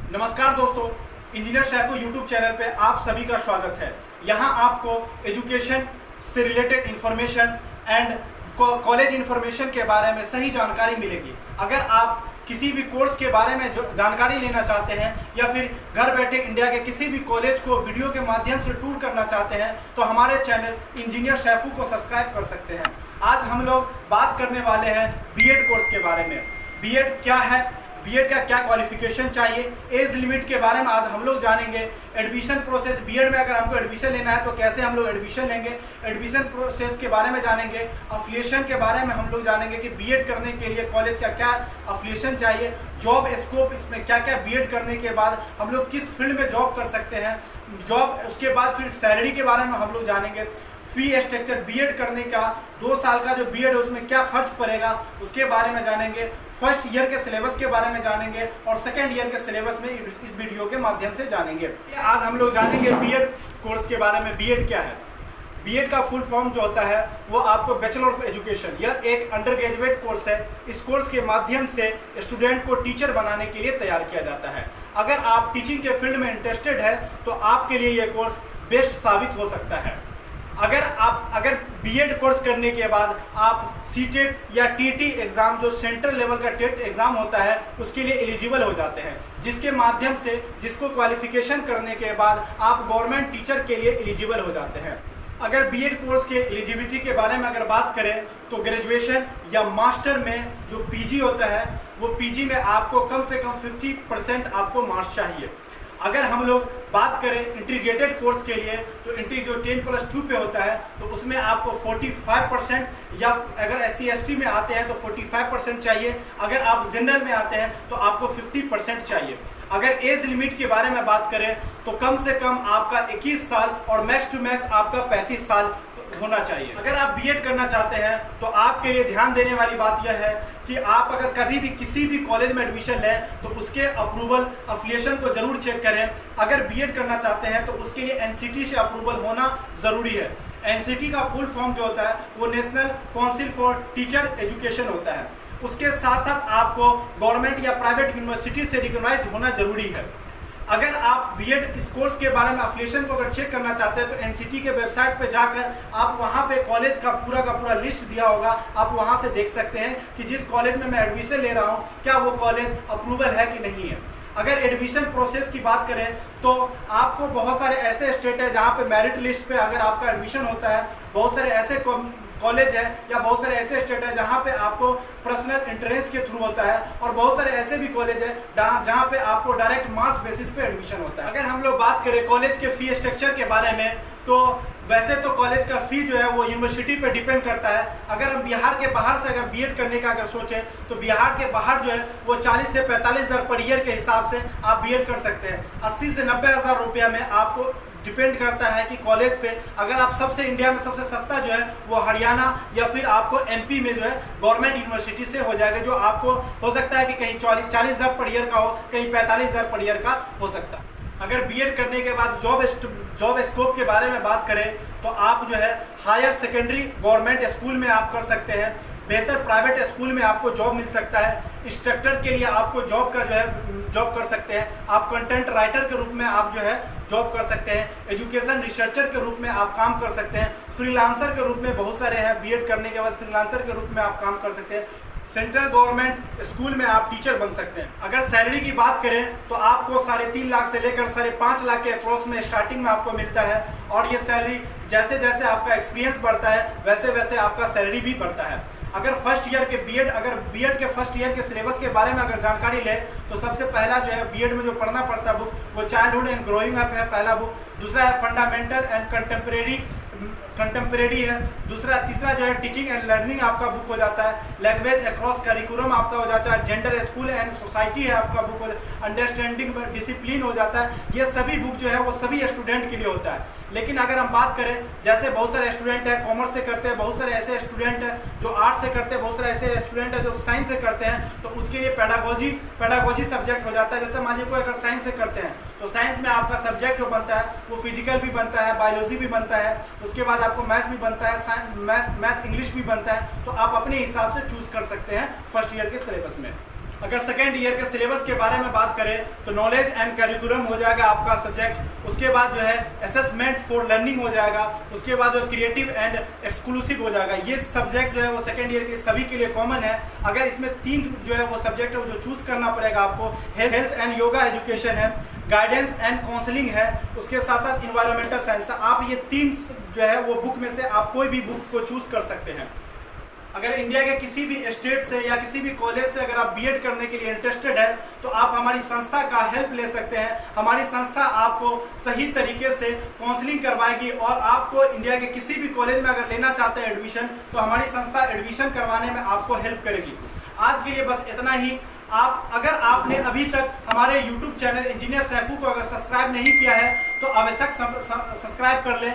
नमस्कार दोस्तों, engineer शैफू YouTube channel पे आप सभी का स्वागत है। यहाँ आपको एजुकेशन से related information and college information के बारे में सही जानकारी मिलेगी। अगर आप किसी भी कोर्स के बारे में जो जानकारी लेना चाहते हैं या फिर घर बैठे इंडिया के किसी भी कॉलेज को वीडियो के माध्यम से टूर करना चाहते हैं तो हमारे चैनल इंजीनियर शैफू को सब्सक्राइब कर सकते हैं। आज हम लोग बात करने वाले हैं बीएड कोर्स के बारे में। बीएड क्या है, बीएड का क्या क्वालिफिकेशन चाहिए, एज लिमिट के बारे में आज हम लोग जानेंगे। एडमिशन प्रोसेस, बीएड में अगर हमको एडमिशन लेना है तो कैसे हम लोग एडमिशन लेंगे, एडमिशन प्रोसेस के बारे में जानेंगे। अफिलिएशन के बारे में हम लोग जानेंगे कि बीएड करने के लिए कॉलेज का क्या अफिलिएशन चाहिए, जॉब स्कोप, इसमें क्या क्या बीएड करने के बाद हम लोग किस फील्ड में जॉब कर सकते हैं, जॉब, उसके बाद फिर सैलरी के बारे में हम लोग जानेंगे। फी स्ट्रक्चर, बीएड करने का 2 साल का जो बीएड है उसमें क्या खर्च पड़ेगा उसके बारे में जानेंगे। फर्स्ट ईयर के सिलेबस के बारे में जानेंगे और सेकेंड ईयर के सिलेबस में इस वीडियो के माध्यम से जानेंगे। आज हम लोग जानेंगे बीएड कोर्स के बारे में। बीएड क्या है? बीएड का फुल फॉर्म जो होता है वो आपको बैचलर ऑफ एजुकेशन, यह एक अंडर ग्रेजुएट कोर्स है। इस कोर्स के माध्यम से स्टूडेंट को टीचर बनाने के लिए तैयार किया जाता है। अगर आप टीचिंग के फील्ड में इंटरेस्टेड है तो आपके लिए यह कोर्स बेस्ट साबित हो सकता है। अगर बीएड कोर्स करने के बाद आप सीटेट या टीटी एग्जाम, जो सेंट्रल लेवल का टेट एग्जाम होता है, उसके लिए एलिजिबल हो जाते हैं, जिसके माध्यम से जिसको क्वालिफिकेशन करने के बाद आप गवर्नमेंट टीचर के लिए एलिजिबल हो जाते हैं। अगर बीएड कोर्स के एलिजिबिलिटी के बारे में अगर बात करें तो ग्रेजुएशन या मास्टर में जो पीजी होता है वो पीजी में आपको कम से कम 50% आपको मार्क्स चाहिए। अगर हम लोग बात करें इंटीग्रेटेड कोर्स के लिए तो इंट्री जो 10+2 पे होता है तो उसमें आपको 45%, या अगर SC ST में आते हैं तो 45% चाहिए। अगर आप जनरल में आते हैं तो आपको 50% चाहिए। अगर एज लिमिट के बारे में बात करें तो कम से कम आपका 21 साल और मैक्स टू मैक्स आपका 35 साल होना चाहिए। अगर आप बीएड करना चाहते हैं तो आपके लिए ध्यान देने वाली बात यह है कि आप अगर कभी भी किसी भी कॉलेज में एडमिशन लें तो उसके अप्रूवल, अफिलिएशन को जरूर चेक करें। अगर बीएड करना चाहते हैं तो उसके लिए एनसीटी से अप्रूवल होना जरूरी है। एनसीटी का फुल फॉर्म जो होता है वो national council for teacher education होता है। उसके साथ साथ आपको गवर्नमेंट या प्राइवेट यूनिवर्सिटी से रिकॉग्नाइज्ड होना जरूरी है। अगर आप बीएड इस कोर्स के बारे में अफिलिएशन को अगर चेक करना चाहते हैं तो एनसीटी के वेबसाइट पे जाकर आप वहां पे कॉलेज का पूरा लिस्ट दिया होगा, आप वहां से देख सकते हैं कि जिस कॉलेज में मैं एडमिशन ले रहा हूं क्या वो कॉलेज अप्रूवल है कि नहीं है। अगर एडमिशन प्रोसेस की बात करें तो आपको बहुत सारे ऐसे स्टेट है जहाँ पे मेरिट लिस्ट पे अगर आपका एडमिशन होता है, बहुत सारे ऐसे कॉलेज है या बहुत सारे ऐसे स्टेट है जहाँ पे आपको पर्सनल एंट्रेंस के थ्रू होता है, और बहुत सारे ऐसे भी कॉलेज है जहाँ पे आपको डायरेक्ट मार्क्स बेसिस पे एडमिशन होता है। अगर हम लोग बात करें कॉलेज के फी स्ट्रक्चर के बारे में तो वैसे तो कॉलेज का फी जो है वो यूनिवर्सिटी पे डिपेंड करता है। अगर हम बिहार के बाहर से अगर बीएड करने का अगर सोचें तो बिहार के बाहर जो है वो 40 से 45 हज़ार पर ईयर के हिसाब से आप बीएड कर सकते हैं। 80 से 90 हज़ार रुपया में आपको डिपेंड करता है कि कॉलेज पे। अगर आप सबसे इंडिया में सबसे सस्ता जो है वो हरियाणा या फिर आपको एमपी में जो है गवर्नमेंट यूनिवर्सिटी से हो जाएगा, जो आपको हो सकता है कि कहीं 40 हज़ार पर ईयर का हो, कहीं 45 हज़ार पर ईयर का हो सकता है। अगर बीएड करने के बाद जॉब स्कोप के बारे में बात करें तो आप जो है हायर सेकेंडरी गवर्नमेंट स्कूल में आप कर सकते हैं, बेहतर प्राइवेट स्कूल में आपको जॉब मिल सकता है। इंस्ट्रक्टर के लिए आपको जॉब कर सकते हैं। आप कंटेंट राइटर के रूप में आप जो है जॉब कर सकते हैं। एजुकेशन रिसर्चर के रूप में आप काम कर सकते हैं। फ्रीलांसर के रूप में बहुत सारे हैं, बीएड करने के बाद फ्रीलांसर के रूप में आप काम कर सकते हैं। सेंट्रल गवर्नमेंट स्कूल में आप टीचर बन सकते हैं। अगर सैलरी की बात करें तो आपको 3.5 लाख से लेकर 5.5 लाख के अप्रोक्स में स्टार्टिंग में आपको मिलता है, और ये सैलरी जैसे जैसे आपका एक्सपीरियंस बढ़ता है वैसे वैसे आपका सैलरी भी बढ़ता है। अगर बीएड के फर्स्ट ईयर के सिलेबस के बारे में अगर जानकारी ले तो सबसे पहला जो है बीएड में जो पढ़ना पड़ता बुक वो चाइल्डहुड एंड ग्रोइंग अप है, पहला बुक। दूसरा है फंडामेंटल एंड कंटेम्प्रेरी है। तीसरा जो है टीचिंग एंड लर्निंग आपका बुक हो जाता है। लैंग्वेज अक्रॉस करिकुलम आपका हो जाता है। जेंडर, स्कूल एंड सोसाइटी है आपका बुक। अंडरस्टैंडिंग डिसिप्लिन हो जाता है। ये सभी बुक जो है वो सभी स्टूडेंट के लिए होता है। लेकिन अगर हम बात करें, जैसे बहुत सारे स्टूडेंट हैं कॉमर्स से करते हैं, बहुत सारे ऐसे स्टूडेंट हैं जो आर्ट्स से करते हैं, बहुत सारे ऐसे स्टूडेंट हैं जो साइंस से करते हैं, तो उसके लिए पेडागोजी सब्जेक्ट हो जाता है। जैसे मान लीजिए कोई अगर साइंस से करते हैं तो साइंस में आपका सब्जेक्ट जो बनता है वो फिजिकल भी बनता है, बायोलॉजी भी बनता है, उसके बाद आपको मैथ्स भी बनता है, मैथ इंग्लिश भी बनता है। तो आप अपने हिसाब से चूज कर सकते हैं फर्स्ट ईयर के सिलेबस में। अगर सेकेंड ईयर के सिलेबस के बारे में बात करें तो नॉलेज एंड करिकुलम हो जाएगा आपका सब्जेक्ट। उसके बाद जो है असेसमेंट फॉर लर्निंग हो जाएगा। उसके बाद जो क्रिएटिव एंड एक्सक्लूसिव हो जाएगा। ये सब्जेक्ट जो है वो सेकेंड ईयर के सभी के लिए कॉमन है। अगर इसमें 3 जो है वो सब्जेक्ट है वो जो चूज करना पड़ेगा आपको, हेल्थ एंड योगा एजुकेशन है, गाइडेंस एंड काउंसलिंग है, उसके साथ साथ इन्वायरमेंटल साइंस। आप ये 3 जो है वो बुक में से आप कोई भी बुक को चूज कर सकते हैं। अगर इंडिया के किसी भी स्टेट से या किसी भी कॉलेज से अगर आप बीएड करने के लिए इंटरेस्टेड है तो आप हमारी संस्था का हेल्प ले सकते हैं। हमारी संस्था आपको सही तरीके से काउंसलिंग करवाएगी और आपको इंडिया के किसी भी कॉलेज में अगर लेना चाहते हैं एडमिशन तो हमारी संस्था एडमिशन करवाने में आपको हेल्प करेगी। आज के लिए बस इतना ही। अगर आपने अभी तक हमारे YouTube चैनल इंजीनियर सैफू को अगर सब्सक्राइब नहीं किया है तो आवश्यक सब्सक्राइब कर लें।